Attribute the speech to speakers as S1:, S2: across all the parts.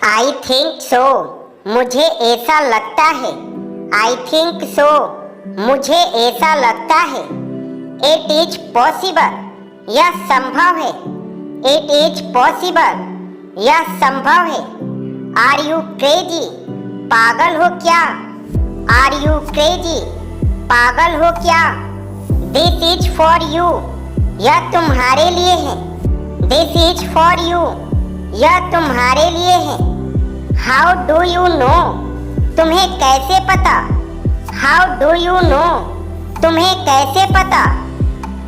S1: I think so, मुझे ऐसा लगता है। आई थिंक सो, मुझे ऐसा लगता है। इट इज पॉसिबल, यह संभव है। इट इज पॉसिबल, यह संभव है। आर यू क्रेजी, पागल हो क्या? आर यू क्रेजी, पागल हो क्या? दिस इज फॉर यू, यह तुम्हारे लिए है। दिस इज फॉर यू, यह तुम्हारे लिए है। हाउ डू यू नो, तुम्हें कैसे पता? हाउ डू यू नो, तुम्हें कैसे पता?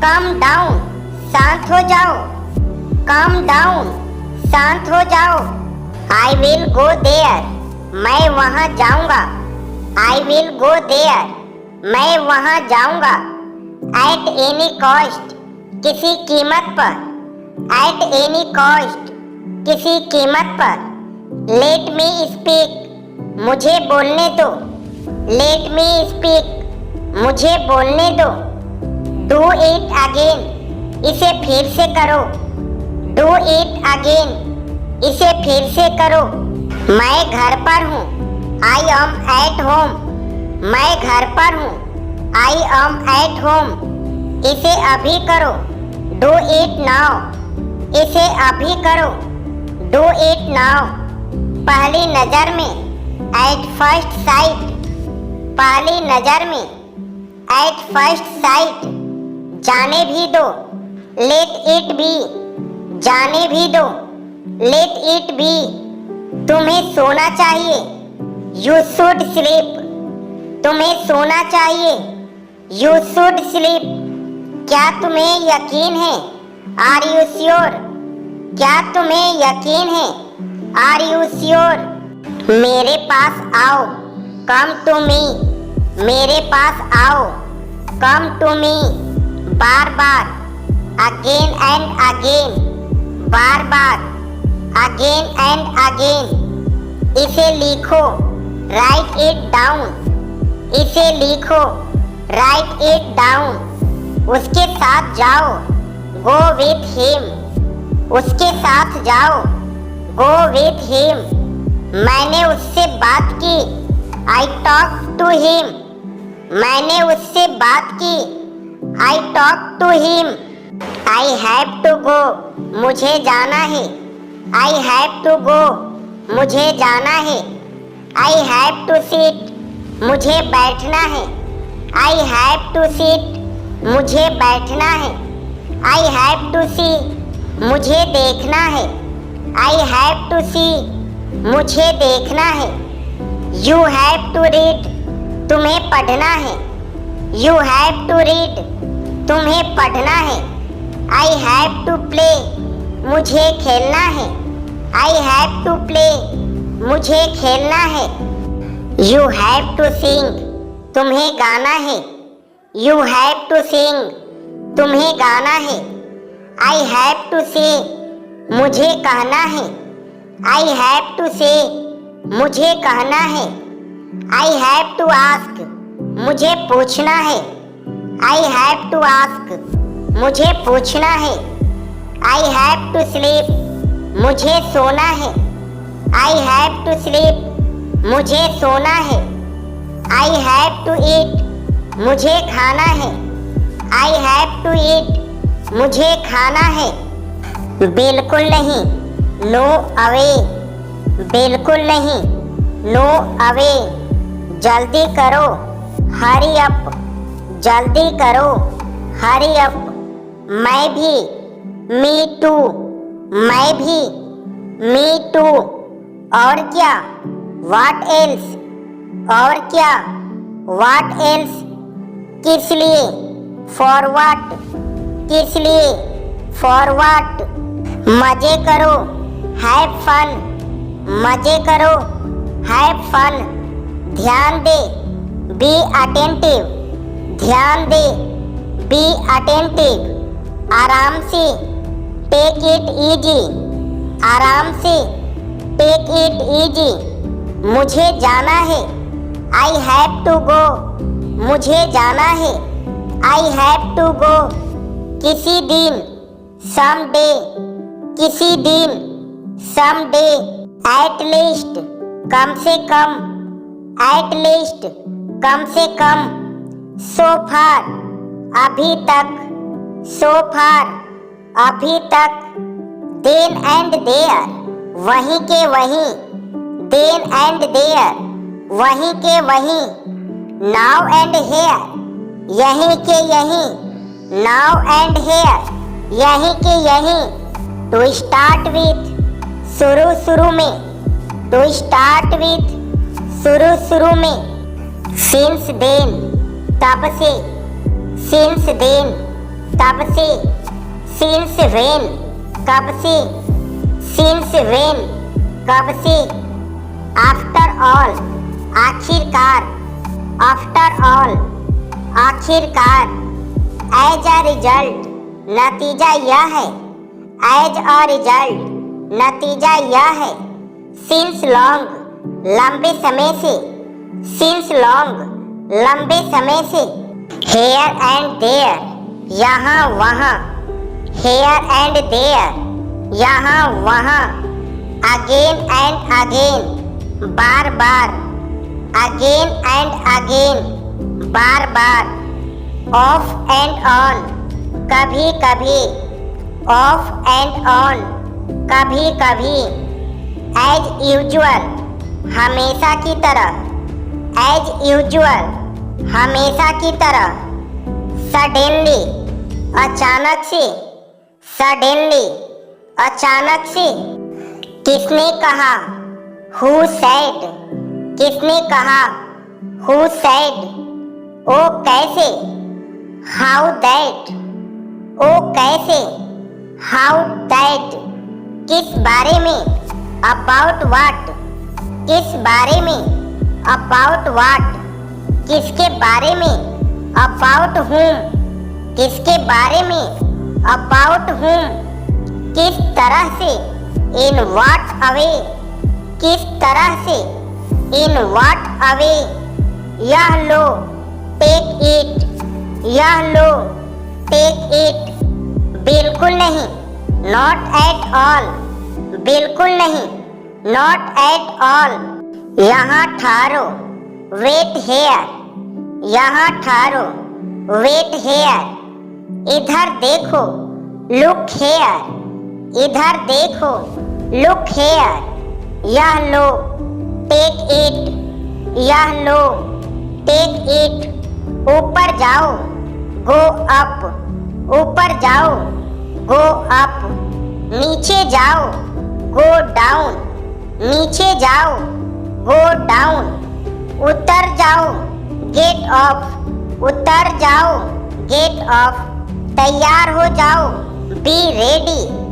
S1: कम डाउन, शांत हो जाओ। कम डाउन, शांत हो जाओ। आई विल गो देयर, मैं वहाँ जाऊँगा। आई विल गो देयर, मैं वहाँ जाऊँगा। एट एनी कॉस्ट, किसी कीमत पर। एट एनी कॉस्ट, किसी कीमत पर। लेट मी स्पीक, मुझे बोलने दो। लेट मी स्पीक, मुझे बोलने दो। डू इट अगेन, इसे फिर से करो। डू इट अगेन, इसे फिर से करो। मैं घर पर हूँ। आई एम एट होम, मैं घर पर हूँ। आई एम एट होम, इसे अभी करो। डू इट नाउ, इसे अभी करो। Do it now. पहली नजर में, एट फर्स्ट साइट। पहली नजर में, एट फर्स्ट साइट। जाने भी दो, लेट इट बी, जाने भी दो। लेट इट बी, तुम्हें सोना चाहिए। यू शुड स्लीप, तुम्हें सोना चाहिए। You should sleep. क्या तुम्हें यकीन है? आर यू श्योर, क्या तुम्हें यकीन है? Are you sure. मेरे पास आओ, कम टू मी, मेरे पास आओ, कम टू मी। बार बार, अगेन एंड अगेन, बार बार, अगेन एंड अगेन। इसे लिखो, राइट इट डाउन, इसे लिखो, राइट इट डाउन। उसके साथ जाओ, गो विथ हिम, उसके साथ जाओ, गो विथ हिम। मैंने उससे बात की, आई टॉक टू हिम, मैंने उससे बात की, I talk to him. I have to go, मुझे जाना है। आई हैव टू गो, मुझे जाना है। आई हैव टू सिट, मुझे बैठना है। आई हैव टू सिट, मुझे बैठना है। आई हैव टू सी, मुझे देखना है। आई हैव टू सी, मुझे देखना है। यू हैव टू रीड, तुम्हें पढ़ना है। यू हैव टू रीड, तुम्हें पढ़ना है। आई हैव टू प्ले, मुझे खेलना है। आई हैव टू प्ले, मुझे खेलना है। यू हैव टू सिंग, तुम्हें गाना है। यू हैव टू सिंग, तुम्हें गाना है। आई हैव टू से, मुझे कहना है। आई हैव टू से, मुझे कहना है। आई हैव टू आस्क, मुझे पूछना है। आई हैव टू आस्क, मुझे पूछना है। आई हैव टू स्लीप, मुझे सोना है। आई हैव टू स्लीप, मुझे सोना है। आई हैव टू ईट, मुझे खाना है। आई हैव टू ईट, मुझे खाना है। बिल्कुल नहीं, नो अवे, बिल्कुल नहीं, नो अवे। जल्दी करो, हरी अप, जल्दी करो, हरी अप। मैं भी, मी टू, मैं भी, मी टू। और क्या? व्हाट एल्स, और क्या? व्हाट एल्स, किस लिए? फॉर व्हाट, किस लिए? For what. मजे करो, हैव फन, मजे करो, हैव फन। ध्यान दे, बी अटेंटिव, ध्यान दे, बी अटेंटिव। आराम से, टेक इट इजी, आराम से, टेक इट इजी। मुझे जाना है। आई हैव टू गो, मुझे जाना है। I have to go. किसी दिन, सम डे, किसी दिन, सम डे। एट लीस्ट कम से कम, एट लीस्ट कम से कम, सो फार अभी तक, सो फार अभी तक, देन एंड देयर वहीं के वहीं, देन एंड देयर वहीं के वहीं, नाउ एंड हेयर यहीं के यहीं, नाउ एंड हेयर यहीं के यहीं, टू स्टार्ट विथ शुरू शुरू में, टू स्टार्ट विथ शुरू शुरू में, सिंस देन तब से, सिंस देन तब से, सिंस वेन कब से, सिंस वेन कब से, आफ्टर ऑल आखिरकार, आफ्टर ऑल आखिरकार, एज अ रिजल्ट नतीजा यह है, एज अ रिजल्ट नतीजा यह है, सिंस लॉन्ग लंबे समय से, सिंस लॉन्ग लंबे समय से, हेयर एंड देयर यहाँ वहाँ, हेयर एंड देयर यहाँ वहाँ, अगेन एंड अगेन बार बार, अगेन एंड अगेन बार बार, ऑफ एंड ऑन कभी कभी, ऑफ एंड ऑन कभी कभी, एज यूजुअल हमेशा की तरह, एज यूजुअल हमेशा की तरह, सडनली अचानक से, सडनली अचानक से, किसने कहा, हु सेड किसने कहा, हु सेड, ओ कैसे, हाउ दैट ओ कैसे, हाउ दैट किस बारे में, अबाउट वाट किस बारे में, अबाउट वाट किसके बारे में, अबाउट whom किसके बारे में, अबाउट whom किस तरह से, इन व्हाट अवे किस तरह से, इन व्हाट अवे, यह लो टेक इट, यह लो टेक इट, बिल्कुल नहीं, नॉट एट ऑल बिल्कुल नहीं, नॉट एट ऑल, यहाँ ठहरो, वेट हेयर यहाँ ठहरो, वेट हेयर, इधर देखो, लुक हेयर इधर देखो, लुक हेयर, यह लो टेक इट, यह लो टेक इट, ऊपर जाओ, गो अप, ऊपर जाओ, गो अप, नीचे जाओ, गो डाउन, नीचे जाओ, गो डाउन, उतर जाओ, गेट ऑफ, उतर जाओ, गेट ऑफ, तैयार हो जाओ, बी रेडी।